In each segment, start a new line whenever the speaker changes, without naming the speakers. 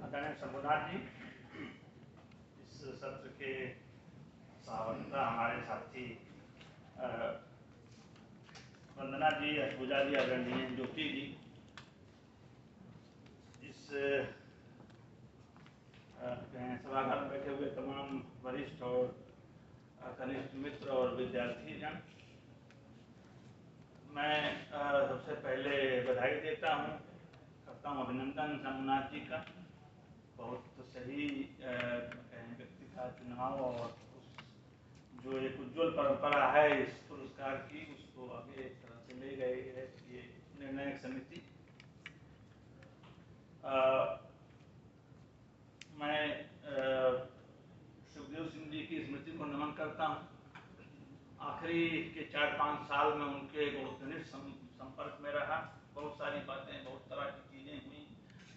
आदरणीय शंभुनाथ जी, इस सत्र के सभापति हमारे साथी वंदना जी, पूजा जी, आदरणीय ज्योति जी, इस सभागार में बैठे हुए तमाम वरिष्ठ और कनिष्ठ मित्र और विद्यार्थी जन, मैं सबसे पहले बधाई देता हूँ, करता हूँ अभिनंदन शंभुनाथ जी का। बहुत सही व्यक्ति का चुनाव और जो एक उज्ज्वल परंपरा है इस पुरस्कार की, उसको आगे एक तरह से ले गए है ये निर्णायक समिति। मैं सुखदेव सिंह जी की स्मृति को नमन करता हूँ। आखिरी के 4-5 साल में उनके बहुत घनिष्ठ संपर्क में रहा, बहुत सारी बातें, बहुत तरह की चीज़ें हुई।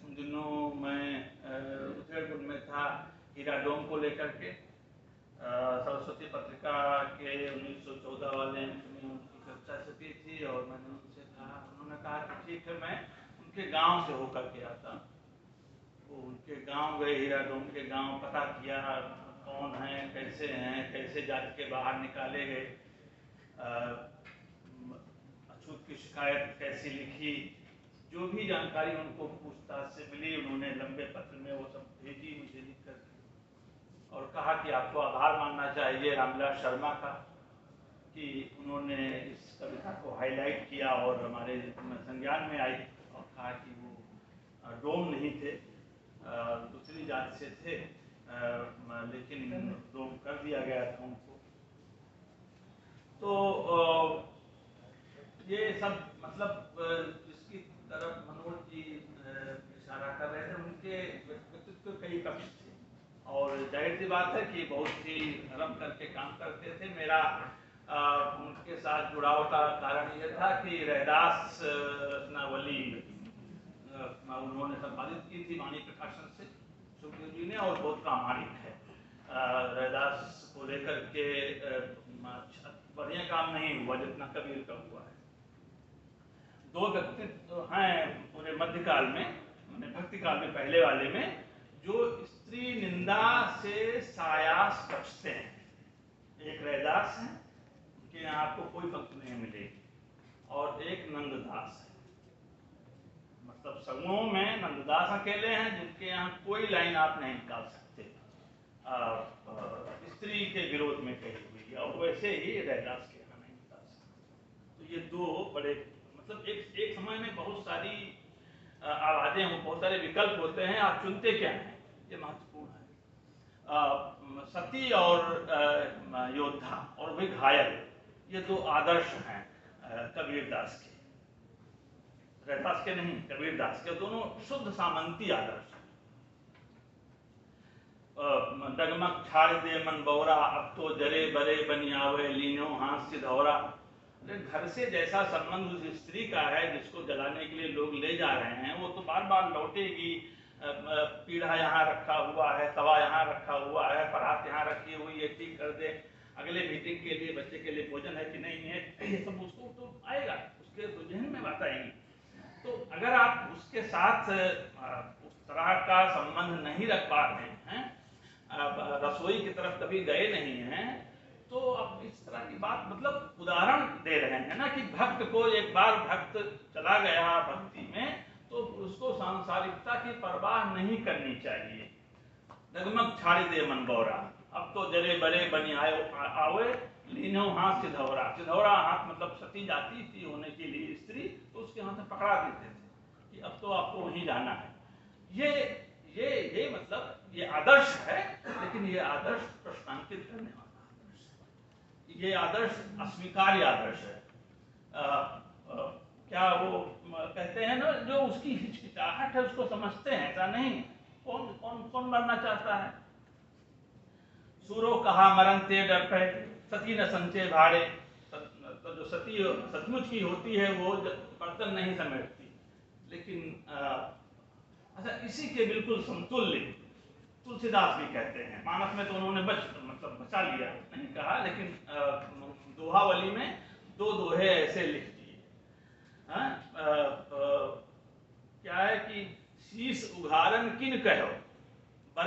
उन दिनों मैं उत्तराखंड में था हीरा डोम को लेकर के, सरस्वती पत्रिका के 1914 वाले अंक में उनकी चर्चा छपी थी और मैंने उनसे कहा, उन्होंने कहा कि ठीक है, मैं उनके गांव से होकर के आता। वो उनके गांव गए, हीरा डोम के गांव, पता किया कौन है, कैसे जाति के बाहर निकाले गए, अछूत की शिकायत कैसी लिखी, जो भी जानकारी उनको पूछताछ से मिली, उन्होंने लंबे पत्र में वो सब भेजी मुझे लिख कर, और कहा कि आपको आभार मानना चाहिए रामविलास शर्मा का कि उन्होंने इस कविता को हाईलाइट किया और हमारे संज्ञान में आई, और कहा कि वो डोम नहीं थे, दूसरी जात से थे, लेकिन डोम कर दिया गया था उनको। तो ये सब मतलब जिसकी तरफ मनोज जी इशारा कर रहे थे, उनके व्यक्तित्व कई पक्ष थे और जाहिर सी बात है कि बहुत ही नरम करके काम करते थे। मेरा उनके साथ जुड़ाव का कारण ये था कि रैदास रत्नावली उन्होंने संपादित की थी वाणी प्रकाशन से सुखदेव जी ने, और बहुत प्रामाणिक है। रैदास को लेकर के बढ़िया काम नहीं हुआ जितना कबीर का हुआ है। दो व्यक्तित्व हैं पूरे मध्यकाल में, भक्ति काल में पहले वाले में, जो स्त्री निंदा से सायास बचते हैं। एक रैदास है, उनके यहाँ आपको कोई पंक्ति नहीं मिलेगी, और एक नंददास है। मतलब संगमों में नंददास अकेले हैं जिनके यहाँ कोई लाइन आप नहीं निकाल सकते स्त्री के विरोध में कही हुई, और वैसे ही रैदास के यहाँ नहीं निकाल सकते। तो ये दो बड़े, मतलब एक समय में बहुत सारी आवाजें, बहुत सारे विकल्प होते हैं, आप चुनते क्या हैं, ये महत्वपूर्ण है। सती और योद्धा और भी घायल, ये दो आदर्श हैं कबीरदास के, रैदास के नहीं, कबीरदास के। दोनों शुद्ध सामंती आदर्श। डगमग छाड़ दे मन बौरा, अब तो जरे बरे बनी आवे, लीनो हाथ से धौरा। घर से जैसा संबंध उस स्त्री का है जिसको जलाने के लिए लोग ले जा रहे हैं, वो तो बार बार लौटेगी। पीढ़ा यहाँ रखा हुआ है, तवा यहाँ रखा हुआ है, परात यहाँ रखी हुई है, ठीक कर दे, अगले मीटिंग के लिए बच्चे के लिए भोजन है कि नहीं है, ये सब उसको तो आएगा, उसके तो जहन में बात आएगी। तो अगर आप उसके साथ उस तरह का संबंध नहीं रख पा रहे हैं, रसोई की तरफ कभी गए नहीं हैं, तो अब इस तरह की बात, मतलब उदाहरण दे रहे हैं ना कि भक्त को, एक बार भक्त चला गया भक्ति में तो उसको सांसारिकता की परवाह नहीं करनी चाहिए। डगमग छाड़ी दे मन बौरा, अब तो जरे बरे बनी आवे, लीनो हाथ सिधौरा। सिधौरा हाथ मतलब सती जाती थी होने के लिए स्त्री, तो उसके हाथ में पकड़ा देते थे कि अब तो आपको वहीं जाना है। ये मतलब ये आदर्श है, लेकिन ये आदर्श प्रश्नांकित करने वाला आदर्श है। ये आदर्श अस्वीकार्य आदर्श है। क्या वो कहते हैं ना, जो उसकी हिचकिचाहट है उसको समझते हैं, ऐसा नहीं। कौन कौन कौन मरना चाहता है? सूरो कहा मरण ते डर पे, सती न संचय भाड़े। तो जो सती सचमुच की होती है वो बर्तन नहीं समेटती, लेकिन अच्छा, इसी के बिल्कुल समतुल्य तुलसीदास भी कहते हैं। मानस में तो उन्होंने मतलब बचा लिया, नहीं कहा, लेकिन दोहावली में दो दोहे ऐसे लिख दिए। क्या है कि शीश उघारन किन कहो,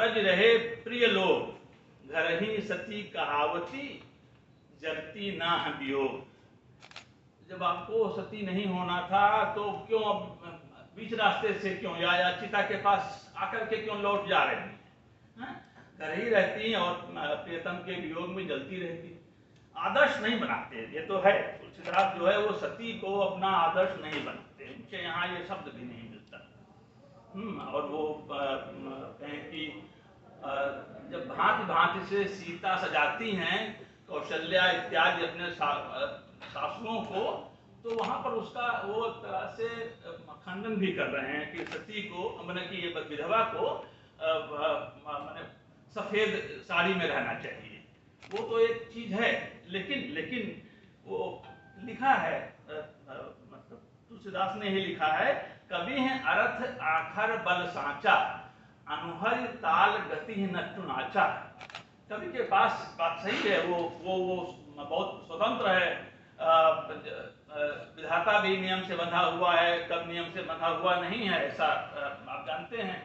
ब्रज रहे प्रिय लोग, घर ही सती कहावती, जरती ना वियोग। जब आपको सती नहीं होना था तो क्यों अब बीच रास्ते से क्यों या चिता के पास आकर के क्यों लौट जा रहे हैं? घर ही रहती और प्रियतम के वियोग में जलती रहती। आदर्श नहीं बनाते, ये तो है। तुलसीदास जो है वो सती को अपना आदर्श नहीं बनाते, उनके यहाँ ये शब्द भी नहीं मिलता। और वो कहें कि जब भांति भांति से सीता सजाती हैं कौशल्या इत्यादि अपने सासुओं को, तो वहां पर उसका वो एक तरह से खंडन भी कर रहे हैं कि सती को, मैंने कि ये विधवा को मैंने सफेद साड़ी में रहना चाहिए। वो तो एक चीज है, लेकिन वो लिखा है, मतलब तुलसीदास ने ही लिखा है, कवि है अर्थ आखर बल सांचा, अनुहर ताल गति न नाचा। कवि के पास बात सही है, वो बहुत स्वतंत्र है, विधाता भी नियम से बंधा हुआ है, कब नियम से बंधा हुआ नहीं है, ऐसा आप जानते हैं,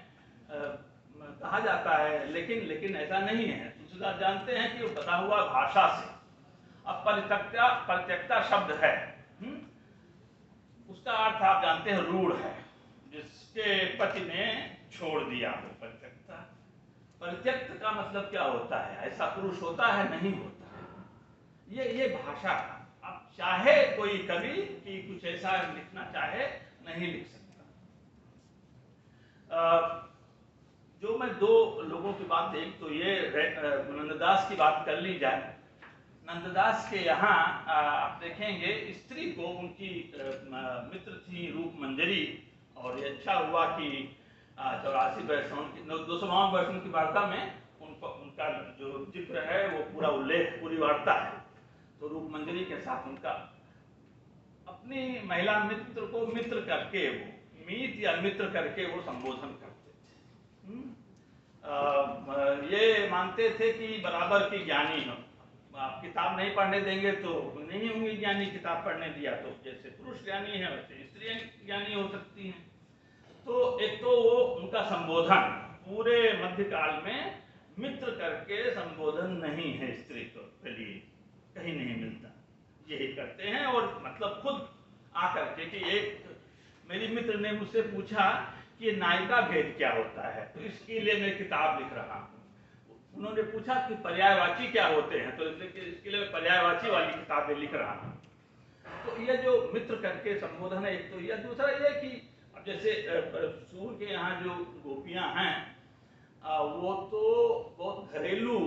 कहा जाता है। लेकिन ऐसा नहीं है। तुलसीदास जानते हैं कि वो बता हुआ भाषा से। अब परित्यक्ता शब्द है, उसका अर्थ आप जानते हैं रूढ़ है, जिसके पति ने छोड़ दिया हो। परित्यक्त का मतलब क्या होता है? ऐसा पुरुष होता है? नहीं होता है। ये भाषा, अब चाहे कोई कवि कि कुछ ऐसा लिखना चाहे, नहीं लिख सकता। जो मैं दो लोगों की बात, एक तो ये नंददास की बात कर ली जाए। नंददास के यहाँ आप देखेंगे स्त्री को उनकी मित्र थी रूप मंजरी, और ये अच्छा हुआ कि 84 वैष्णव की 252 वैष्णव की वार्ता में उनका जो जिक्र है वो पूरा उल्लेख, पूरी वार्ता है। तो रूप मंजरी के साथ उनका अपनी महिला मित्र को मित्र करके, वो मीत या मित्र करके वो संबोधन करते थे। ये मानते थे कि बराबर की ज्ञानी हो, आप किताब नहीं पढ़ने देंगे तो नहीं होंगे ज्ञानी, किताब पढ़ने दिया तो जैसे पुरुष ज्ञानी है वैसे स्त्रियां ज्ञानी हो सकती हैं। तो एक तो वो उनका संबोधन पूरे मध्यकाल में मित्र करके संबोधन नहीं है, स्त्री के लिए कहीं नहीं मिलता। यही करते हैं, और मतलब खुद आकर के कि एक मेरी मित्र ने मुझसे पूछा कि नायिका भेद क्या होता है, तो इसके लिए मैं किताब लिख रहा हूँ। उन्होंने पूछा कि पर्यायवाची क्या होते हैं, तो इसके लिए पर्यायवाची वाली किताबें लिख रहा हूँ। तो ये जो मित्र करके संबोधन है एक तो यह, दूसरा ये कि अब जैसे सूर के यहाँ जो गोपियां हैं वो तो बहुत घरेलू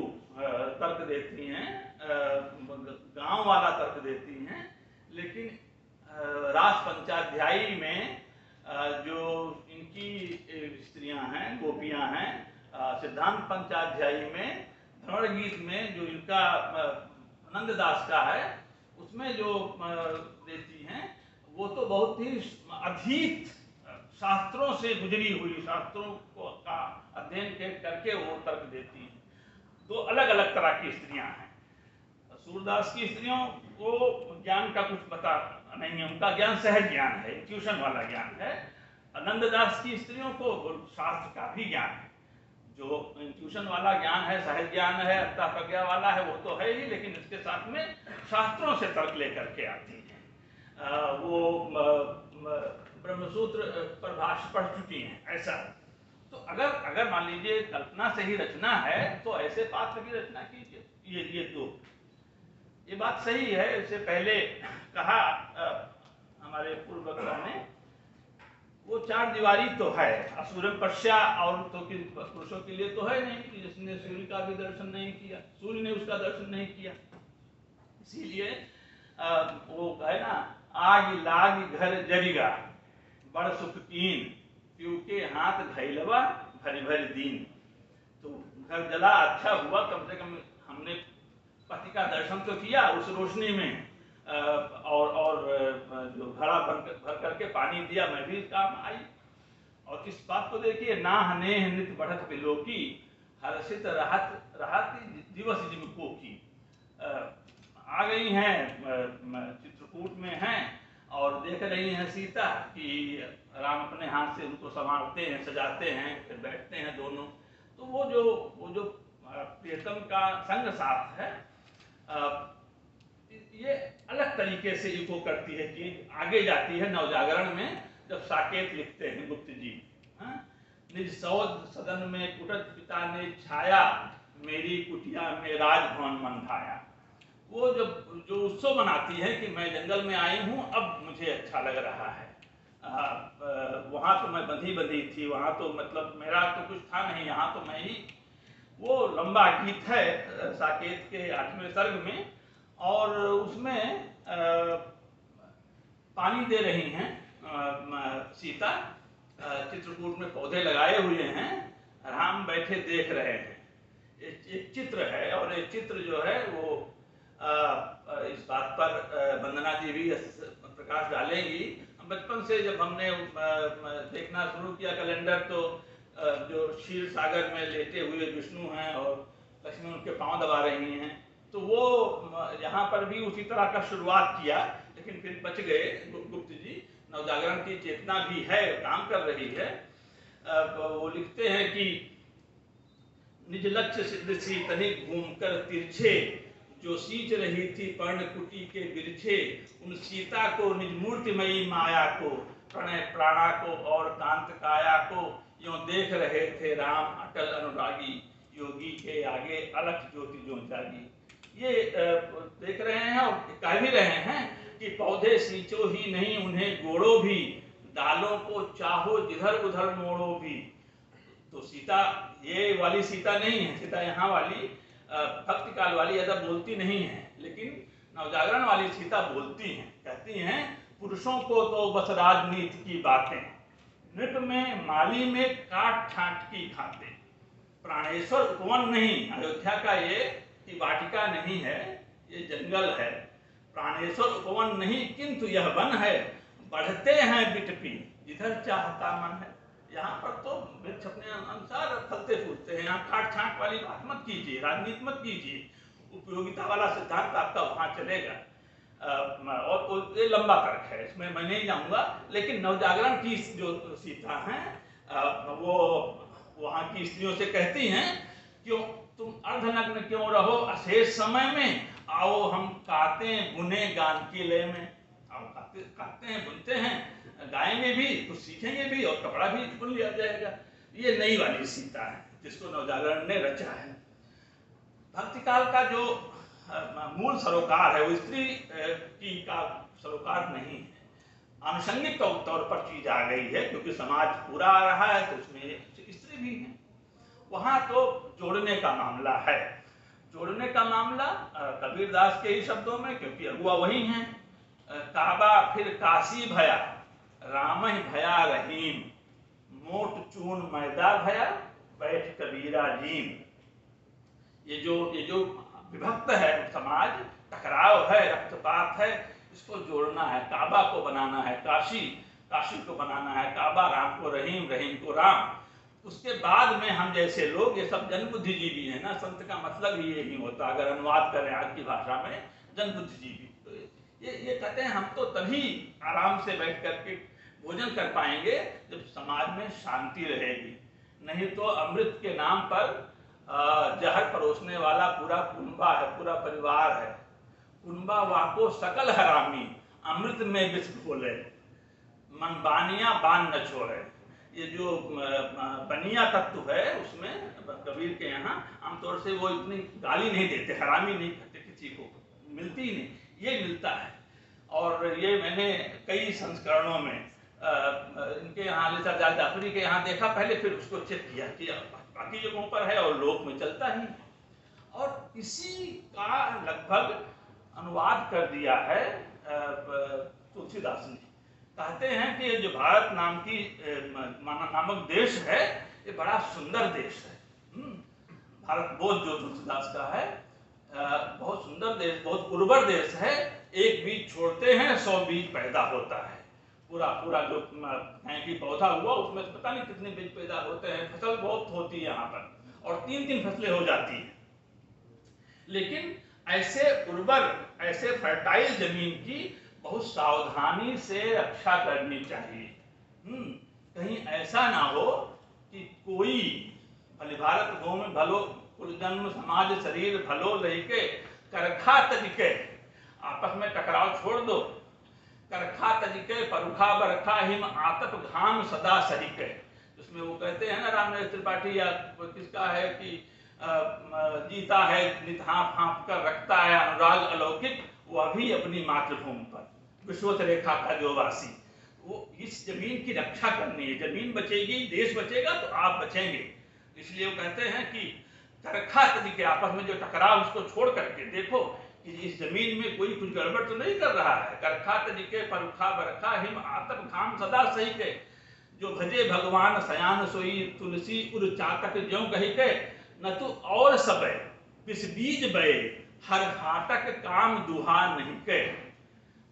तर्क देती हैं, गांव वाला तर्क देती हैं। लेकिन रास पंचाध्यायी में जो इनकी स्त्रियां हैं, गोपियां हैं, सिद्धांत पंचाध्यायी में, धर्म गीत में जो इनका नंददास का है, उसमें जो देती हैं वो तो बहुत ही अधीत शास्त्रों से गुजरी हुई, शास्त्रों को का अध्ययन करके वो तर्क देती हैं। दो अलग अलग तरह की स्त्रियां हैं। सूरदास की स्त्रियों को ज्ञान का कुछ पता नहीं है, उनका ज्ञान सहज ज्ञान है, ट्यूशन वाला ज्ञान है। नंददास की स्त्रियों को शास्त्र का भी ज्ञान है। जो ट्यूशन वाला ज्ञान है, सहज ज्ञान है, अर्थात प्रज्ञा वाला है, वो तो है ही, लेकिन इसके साथ में शास्त्रों से तर्क लेकर के आती हैं। वो ब्रह्मसूत्र पर भाष्य पढ़ चुकी हैं, ऐसा। तो अगर मान लीजिए कल्पना से ही रचना है तो ऐसे पात्र की रचना कीजिए। ये बात सही है। इससे पहले कहा हमारे पूर्व वक्ता ने, वो चार दीवारी तो है, असुर पश्या, और तो पुरुषों के लिए तो है नहीं कि जिसने सूर्य का भी दर्शन नहीं किया, सूर्य ने उसका दर्शन नहीं किया। इसीलिए वो है ना, आग लाग घर जरिगा, बड़ सुख कीन, पीऊ के हाथ घैलवा भरी भरी दीन। तो घर जला, अच्छा हुआ, कम से कम हमने पति का दर्शन तो किया उस रोशनी में, और जो घड़ा भर करके पानी दिया, मैं भी काम आई। और इस बात को देखिए, ना हने नित बढ़त पिलोकी, हर्षित रहत दिवस जिनको की। आ गई हैं, चित्रकूट में हैं, और देख रही हैं सीता कि राम अपने हाथ से उनको संभालते हैं, सजाते हैं, फिर बैठते हैं दोनों। तो वो जो प्रियतम का संग साथ है, ये अलग तरीके से इको करती है कि आगे जाती है नवजागरण में। जब साकेत लिखते हैं गुप्त जी, हाँ? निज सौध सदन में कुटत पिता ने छाया, मेरी कुटिया में राजभवन मन भाया। वो जब जो उत्सव मनाती है कि मैं जंगल में आई हूँ, अब मुझे अच्छा लग रहा है। वहाँ तो मैं बंधी थी, वहाँ तो मतलब मेरा तो कुछ था नहीं, यहाँ तो मैं ही। वो लंबा गीत है साकेत के 8वें सर्ग में, और उसमें पानी दे रही हैं सीता, चित्रकूट में पौधे लगाए हुए हैं, राम बैठे देख रहे हैं। एक चित्र है, और एक चित्र जो है वो इस बात पर वंदना जी भी प्रकाश डालेंगी। बचपन से जब हमने देखना शुरू किया कैलेंडर, तो जो क्षीर सागर में लेटे हुए विष्णु हैं और लक्ष्मी उनके पांव दबा रही हैं, तो वो यहाँ पर भी उसी तरह का शुरुआत किया, लेकिन फिर बच गए गुप्त जी। नवजागरण की चेतना भी है, काम कर रही है। वो लिखते हैं कि निज लक्ष्य सिद्ध सी तनिक घूमकर तिरछे, जो सींच रही थी पर्णकुटी के बिरछे, उन सीता को निज मूर्तिमयी माया को, प्रणय प्राणा को और कांत काया को, यों देख रहे थे राम अटल अनुरागी, योगी के आगे अलख ज्योति जो जागी। ये देख रहे हैं और कह भी रहे हैं कि पौधे सींचो ही नहीं उन्हें गोड़ो भी, डालों को चाहो जिधर उधर मोड़ो भी। तो सीता ये वाली सीता नहीं है, सीता यहाँ वाली भक्ति काल वाली ऐसा बोलती नहीं है, लेकिन नवजागरण वाली सीता बोलती हैं, कहती हैं पुरुषों को तो बस राजनीति की बातें, नृप में माली में काट छांट की खाते, प्राणेश्वर उपवन नहीं, अयोध्या का ये कि वाटिका नहीं है, ये जंगल है। प्राणेश्वर उपवन नहीं किंतु यह वन है, बढ़ते हैं बिटपी जिधर चाहता मन है। यहाँ पर तो वृक्ष अपने अनुसार फलते फूलते हैं, यहाँ काट छांट वाली बात मत कीजिए, राजनीति मत कीजिए, उपयोगिता वाला सिद्धांत आपका वहां चलेगा। और ये लंबा तर्क है, इसमें मैं नहीं जाऊंगा, लेकिन नवजागरण की जो सीता है वो वहां की स्त्रियों से कहती हैं, क्यों तुम अर्धनग्न क्यों रहो अशेष समय में, आओ हम काते बुने गान की लय में। आओ काते हैं, बुनते हैं, गाएंगे भी, कुछ सीखेंगे भी, और कपड़ा भी बुन लिया जाएगा। ये नई वाली सीता है जिसको नवजागरण ने रचा है। भक्ति काल का जो मूल सरोकार है वो स्त्री की का सरोकार नहीं है, आनुषंगिक तौर पर चीज आ गई है, क्योंकि समाज पूरा आ रहा है तो उसमें स्त्री भी है। वहां तो जोड़ने का मामला है, जोड़ने का मामला कबीरदास के ही शब्दों में, क्योंकि अगुआ वही हैं। काबा फिर काशी भया, राम भया रहीम, मोट चून मैदा भया, बैठ कबीरा जीम। ये जो विभक्त है समाज, टकराव है, रक्तपात है, इसको जोड़ना है, काबा को बनाना है काशी, काशी को बनाना है काबा, राम को रहीम, रहीम को राम। उसके बाद में हम जैसे लोग, ये सब जन बुद्धिजीवी है ना, संत का मतलब ही यही होता, अगर अनुवाद करें आज की भाषा में, जन बुद्धिजीवी। तो ये कहते हैं हम तो तभी आराम से बैठ करके भोजन कर पाएंगे जब समाज में शांति रहेगी, नहीं तो अमृत के नाम पर जहर परोसने वाला पूरा कुंबा है, पूरा परिवार है। कुंबा वाको सकल हरामी, अमृत में विष घोले, मन बानिया बान न छोड़े। ये जो बनिया तत्व है उसमें कबीर के यहाँ आमतौर से वो इतनी गाली नहीं देते, हरामी नहीं कहते किसी को, मिलती ही नहीं, ये मिलता है। और ये मैंने कई संस्करणों में इनके यहाँ लिसा जाफरी के यहाँ देखा पहले, फिर उसको चेक किया कि बाकी जगहों पर है और लोक में चलता ही। और इसी का लगभग अनुवाद कर दिया है तुलसीदास ने। कहते हैं कि जो भारत नामक देश है, ये बड़ा सुंदर देश है। भारत बोध जो तुलसीदास का है, बहुत सुंदर देश, बहुत उर्वर देश है। एक बीज छोड़ते हैं 100 बीज पैदा होता है। पूरा जो की पौधा हुआ उसमें पता नहीं कितने बीज पैदा होते हैं, फसल बहुत होती है यहाँ पर, और 3-3 फसलें हो जाती हैं। लेकिन ऐसे उर्वर, ऐसे फर्टाइल जमीन की बहुत सावधानी से रक्षा करनी चाहिए। कहीं ऐसा ना हो कि कोई भली भारत भूमि भलो कुल जन्म समाज शरीर भलो लहिके करखा तरीके, आपस में टकराव छोड़ दो। करखा तरीके परुखा बरखा हिम आतप घाम सदा सरीके, उसमें वो कहते हैं ना रामनरेश त्रिपाठी या किसका है कि जीता है नित हाँफ हाँफ कर रखता है अनुराग अलौकिक, वो अभी अपनी मातृभूमि पर विश्वत रेखा का जो वासी, वो इस जमीन की रक्षा करनी है। जमीन बचेगी देश बचेगा तो आप बचेंगे। इसलिए वो कहते हैं कि करखा तरीके, आपस में जो टकराव उसको छोड़ करके देखो कि इस जमीन में कोई कुछ गड़बड़ तो नहीं कर रहा है। करखा तरीके परुखा बरखा हिम आतप घाम सदा सही के, जो भजे भगवान सयान सोई तुलसी उर चाकट ज्यों कही के, न तो और सब बिस बीज बय हर हाटक काम दुहा नहीं के,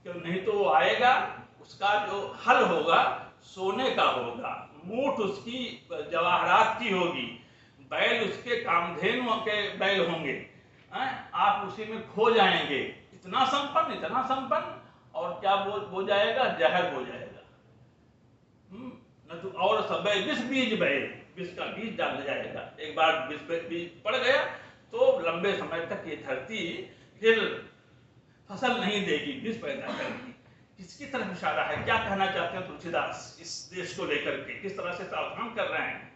क्यों नहीं तो वो आएगा, उसका जो हल होगा सोने का होगा, मूठ उसकी जवाहरात की होगी, बैल उसके कामधेनु के बैल होंगे, आप उसी में खो जाएंगे। इतना संपन्न और क्या हो जाएगा, जहर हो जाएगा। न तो और सब विष बीज बहे, विष का बीज डाल जाएगा। एक बार बीज पड़ गया तो लंबे समय तक ये धरती फिर फसल नहीं देगी, विष पैदा करेगी। किसकी तरफ इशारा है, क्या कहना चाहते हैं तुलसीदास इस देश को लेकर के, किस तरह से सावधान कर रहे हैं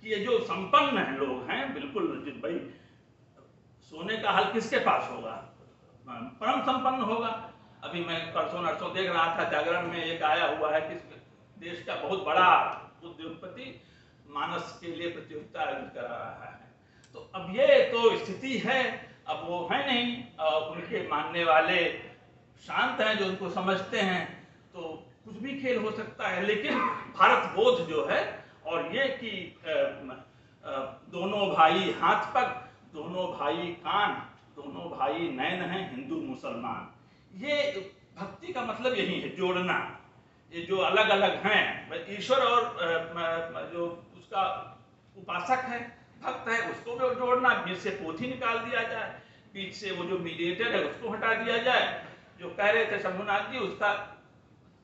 कि ये जो संपन्न है लोग हैं, बिल्कुल भाई सोने का हल किसके पास होगा, परम संपन्न होगा। अभी मैं परसों नरसों देख रहा था जागरण में, एक आया हुआ है कि देश का बहुत बड़ा उद्योगपति मानस के लिए प्रतियोगिता आयोजित करा रहा है। तो अब ये तो स्थिति है, अब वो है नहीं, उनके मानने वाले शांत हैं जो उनको समझते हैं, तो कुछ भी खेल हो सकता है। लेकिन भारत बोध जो है, और ये कि दोनों भाई हाथ पग, दोनों भाई कान, दोनों भाई नैन हैं हिंदू मुसलमान, ये भक्ति का मतलब यही है, जोड़ना। ये जो अलग अलग हैं, ईश्वर और जो उसका उपासक है, भक्त है, उसको भी जोड़ना, बीच से पोथी निकाल दिया जाए, बीच से वो जो मीडिएटर है उसको हटा दिया जाए। जो कह रहे थे शंभुनाथ जी, उसका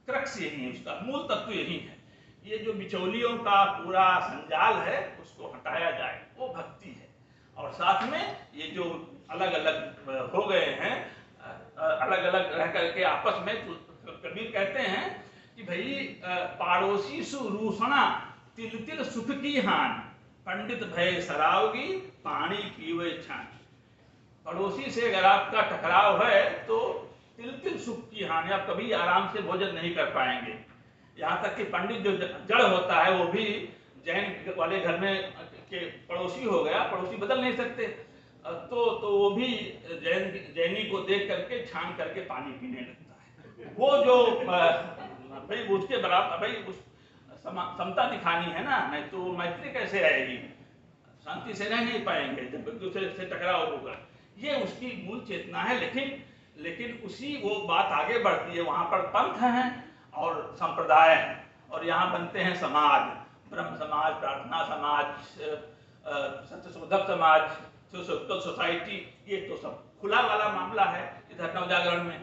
क्रक्स यही है, उसका मूल तत्व यही है। ये जो बिचौलियों का पूरा संजाल है उसको हटाया जाए, वो भक्ति है। और साथ में ये जो अलग अलग हो गए हैं, अलग अलग रह करके आपस में, कबीर कहते हैं कि भाई पाड़ोसी सुरूषणा तिल तिल सुख की हान, पंडित भय सरावगी पानी पीवे छान। पड़ोसी से अगर आपका टकराव है तो तिल तिल सुख की हानि, आप कभी आराम से भोजन नहीं कर पाएंगे। यहाँ तक कि पंडित जो जड़ होता है वो भी जैन वाले घर में के पड़ोसी हो गया, पड़ोसी बदल नहीं सकते, तो वो भी जैनी को देख करके छान करके पानी पीने लगता है। वो जो भाई उसके बराबर, भाई उस समता दिखानी है ना, नहीं तो मैत्री कैसे रहेगी, शांति से रह नहीं पाएंगे जब एक दूसरे से टकराव होगा। ये उसकी मूल चेतना है। लेकिन उसी वो बात आगे बढ़ती है, वहां पर पंथ हैं और संप्रदाय हैं, और यहाँ बनते हैं समाज, ब्रह्म समाज, प्रार्थना समाज, सत्यशोधक समाज, सोसाइटी। ये तो सब खुला वाला मामला है इधर नवजागरण में।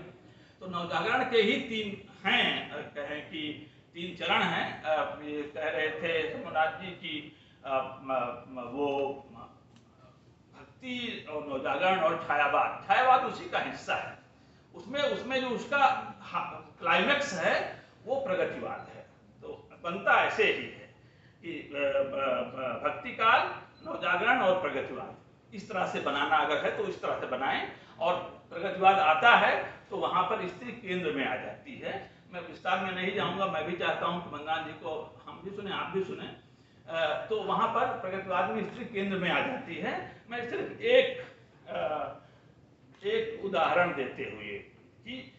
तो नवजागरण के ही तीन हैं, कहें कि तीन चरण हैं। ये कह रहे थे शंभुनाथ जी की वो भक्ति और नवजागरण और छायावाद, छायावाद उसी का हिस्सा है। उसमें जो उसका क्लाइमेक्स है वो प्रगतिवाद है। तो बनता ऐसे ही है कि भक्ति काल, नवजागरण और प्रगतिवाद, इस तरह से बनाना अगर है तो इस तरह से बनाएं। और प्रगतिवाद आता है तो वहां पर स्त्री केंद्र में आ जाती है। मैं विस्तार में नहीं जाऊंगा, मैं भी चाहता हूं कि मंगान जी को हम भी सुने, आप भी सुने। तो वहां पर प्रगतिवाद में स्त्री केंद्र में आ जाती है। मैं सिर्फ एक उदाहरण देते हुए कि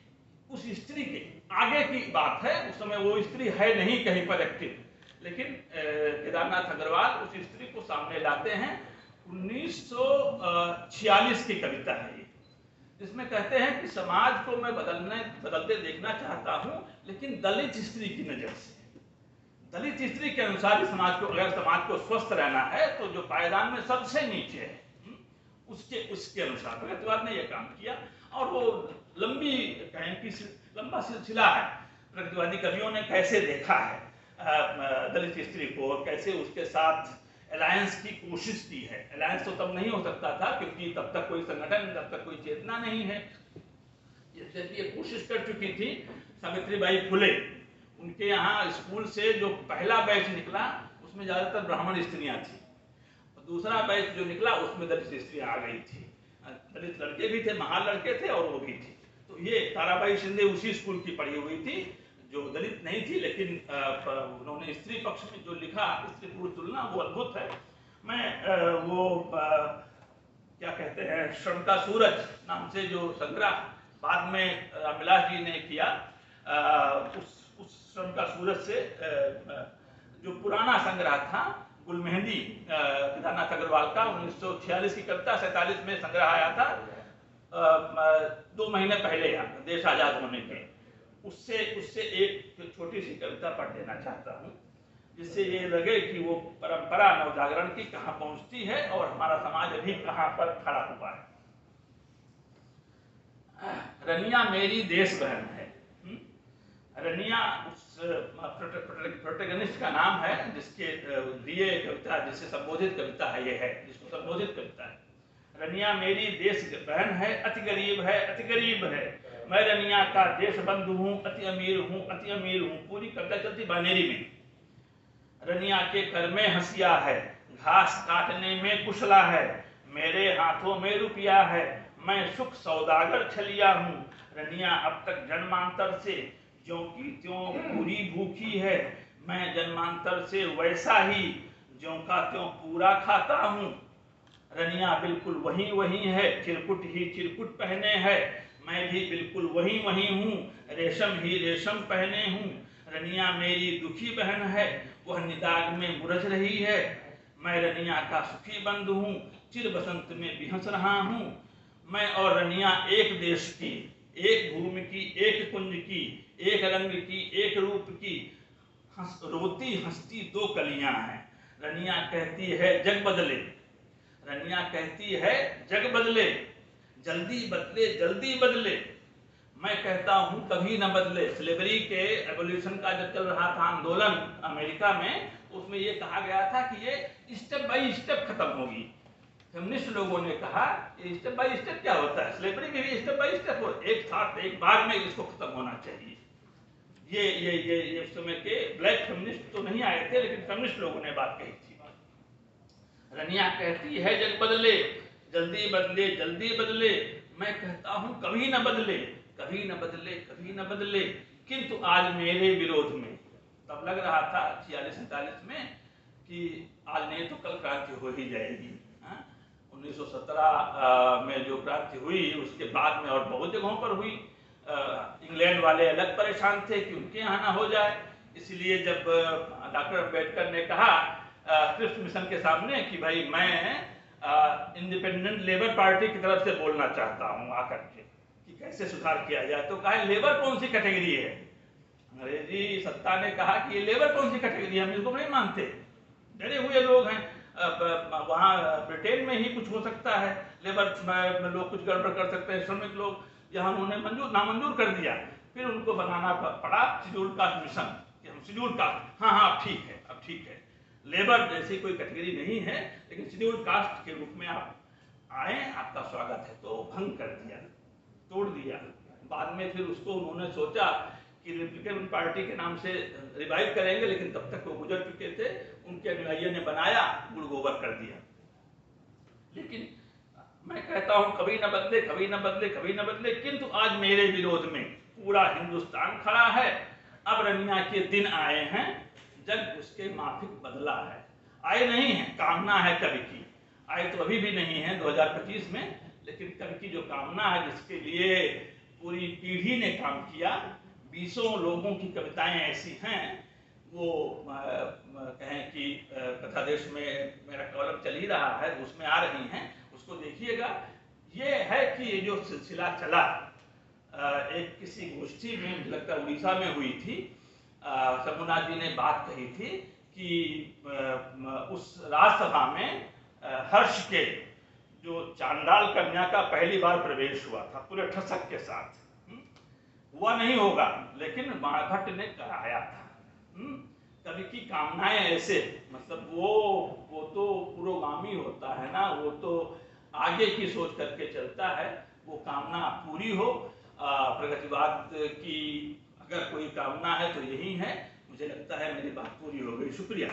उस स्त्री के आगे की बात है, उस समय वो स्त्री है नहीं कहीं पर एक्टिव, लेकिन केदारनाथ अग्रवाल उस स्त्री को सामने लाते हैं। 1946 की कविता है ये, जिसमें कहते हैं कि समाज को मैं बदलते देखना चाहता हूं, लेकिन दलित स्त्री की नजर से, दलित स्त्री के अनुसार समाज को, अगर समाज को स्वस्थ रहना है तो जो पायदान में सबसे नीचे है उसके अनुसार प्रगतिवाद ने यह काम किया। और वो लंबी, कहें कि लंबा सिलसिला है, प्रगतिवादी कवियों ने कैसे देखा है दलित स्त्री को, और कैसे उसके साथ अलायंस की कोशिश की है। अलायंस तो तब नहीं हो सकता था क्योंकि तब तक कोई संगठन, तब तक कोई चेतना नहीं है। ये कोशिश कर चुकी थी सावित्रीबाई फुले। उनके यहाँ स्कूल से जो पहला बैच निकला उसमें ज़्यादातर ब्राह्मण स्त्रियाँ थी, और दूसरा बैच जो निकला उसमें दलित स्त्रियाँ आ गई थी। दलित लड़के भी थे, महान लड़के थे, और वो भी थी। तो ये ताराबाई शिंदे उसी स्कूल की पढ़ी हुई थी, जो दलित नहीं थी, लेकिन उन्होंने स्त्री पक्ष में जो लिखा, स्त्री पुरुष तुलना, वो अद्भुत है। मैं वो क्या कहते हैं, श्रम का सूरज नाम से जो संग्रह बाद में रामविलास जी ने किया, उस श्रम का सूरज से जो पुराना संग्रह था गुलमेहंदी केदारनाथ अग्रवाल का 1946 की कविता 47 में संग्रह आया था, 2 महीने पहले देश आजाद होने के, उससे एक छोटी सी कविता पढ़ देना चाहता हूँ, जिससे ये लगे कि वो परंपरा नवजागरण की कहाँ पहुँचती है और हमारा समाज अभी कहाँ पर खड़ा हुआ है। रनिया मेरी देश बहन है। रनिया उस प्रोटैगनिस्ट का नाम है जिसके लिए कविता, जिससे संबोधित कविता है, ये है जिसको संबोधित कविता है। रनिया मेरी देश बहन है, अति गरीब है, अति गरीब है। मैं रनिया का देश बंधु हूँ, अति अमीर हूँ, अति अमीर हूँ। पूरी कविता चलती बानेरी में। रनिया के घर में हंसिया है, घास काटने में कुशला है। मेरे हाथों में रुपया है, मैं सुख सौदागर छलिया हूँ। रनिया अब तक जन्मांतर से ज्यों की त्यों पूरी भूखी है। मैं जन्मांतर से वैसा ही ज्यों का त्यों पूरा खाता हूँ। रनिया बिल्कुल वही वही है, चिरकुट ही चिरकुट पहने है। मैं भी बिल्कुल वही वही हूँ, रेशम ही रेशम पहने हूँ। रनिया मेरी दुखी बहन है, वह निदाग में मुरझ रही है। मैं रनिया का सुखी बंधु हूँ, चिर बसंत में बिहस रहा हूँ। मैं और रनिया एक देश की, एक भूमि की, एक कुंज की, एक रंग की, एक रूप की, रोती हंसती 2 कलियां हैं। रनिया कहती है जग बदले, रनिया कहती है जग बदले, जल्दी बदले, जल्दी बदले। मैं कहता हूँ कभी न बदले। स्लेवरी के एवोल्यूशन का जब चल रहा था आंदोलन अमेरिका में, उसमें ये कहा गया था कि ये स्टेप बाय स्टेप खत्म होगी। फेमिनिस्ट लोगों ने कहा ये स्टेप बाय स्टेप क्या होता है, स्लेवरी में भी स्टेप बाय स्टेप हो, एक साथ एक बार में इसको खत्म होना चाहिए। ये उस समय के ब्लैक फेमिनिस्ट तो नहीं आए थे, लेकिन फेमिनिस्ट लोगों ने बात कही थी। रनिया कहती है जग बदले, जल्दी बदले, जल्दी बदले। मैं कहता हूँ कभी न बदले, कभी न बदले, कभी न बदले। किंतु आज मेरे विरोध में, तब लग रहा था 46-47 में कि आज नहीं तो कल क्रांति हो ही जाएगी। 1917 में जो क्रांति हुई उसके बाद में और बहुत जगहों पर हुई। इंग्लैंड वाले अलग परेशान थे कि उनके यहाँ ना हो जाए, इसलिए जब डॉक्टर अम्बेडकर ने कहा क्रिप्स मिशन के सामने कि भाई मैं इंडिपेंडेंट लेबर पार्टी की तरफ से बोलना चाहता हूँ आकर के कि कैसे सुधार किया जाए, तो कहा लेबर कौन सी कैटेगरी है। अंग्रेजी सत्ता ने कहा कि ये लेबर कौन सी कैटेगरी है, हम इसको नहीं मानते, डरे हुए लोग हैं। वहाँ ब्रिटेन में ही कुछ हो सकता है, लेबर लोग कुछ गड़बड़ कर सकते हैं, श्रमिक लोग, यहाँ उन्होंने नामंजूर कर दिया। फिर उनको बनाना पड़ा शेड्यूल कास्ट मिशन कि हम शेड्यूल कास्ट, हाँ अब ठीक है, अब ठीक है, लेबर जैसी कोई कैटेगरी नहीं है, लेकिन शेड्यूल कास्ट के रूप में आप आए, आपका स्वागत है। तो भंग कर दिया, तोड़ दिया। बाद में फिर उसको उन्होंने सोचा कि रिपब्लिकन पार्टी के नाम से रिवाइव करेंगे, लेकिन तब तक वो गुजर चुके थे। उनके अनुयायियों ने बनाया, गुड़ गोबर कर दिया। लेकिन मैं कहता हूं कभी न बदले, कभी न बदले, कभी न बदले। किंतु आज मेरे विरोध में पूरा हिंदुस्तान खड़ा है। अब रनिया के दिन आए हैं, जग उसके माफिक बदला है। आए नहीं है, कामना है कवि की, आए तो अभी भी नहीं है 2025 में, लेकिन कवि की जो कामना है, जिसके लिए पूरी पीढ़ी ने काम किया, 20 लोगों की कविताएं ऐसी हैं, वो कहें कि कथा देश में मेरा कॉलम चल ही रहा है, उसमें आ रही हैं, उसको देखिएगा। ये है कि ये जो सिलसिला चला, एक किसी गोष्ठी में, मुझे लगता है उड़ीसा में हुई थी, शंभुनाथ जी ने बात कही थी कि उस राज्यसभा में हर्ष के जो चांडाल कन्या का पहली बार प्रवेश हुआ था पूरे ठसक के साथ, हुआ नहीं होगा, लेकिन भट्ट ने कराया था। सभी की कामनाएं ऐसे, मतलब वो तो पुरोगामी होता है ना, वो तो आगे की सोच करके चलता है। वो कामना पूरी हो। प्रगतिवाद की अगर कोई कामना है तो यही है। मुझे लगता है मेरी बात पूरी हो गई। शुक्रिया।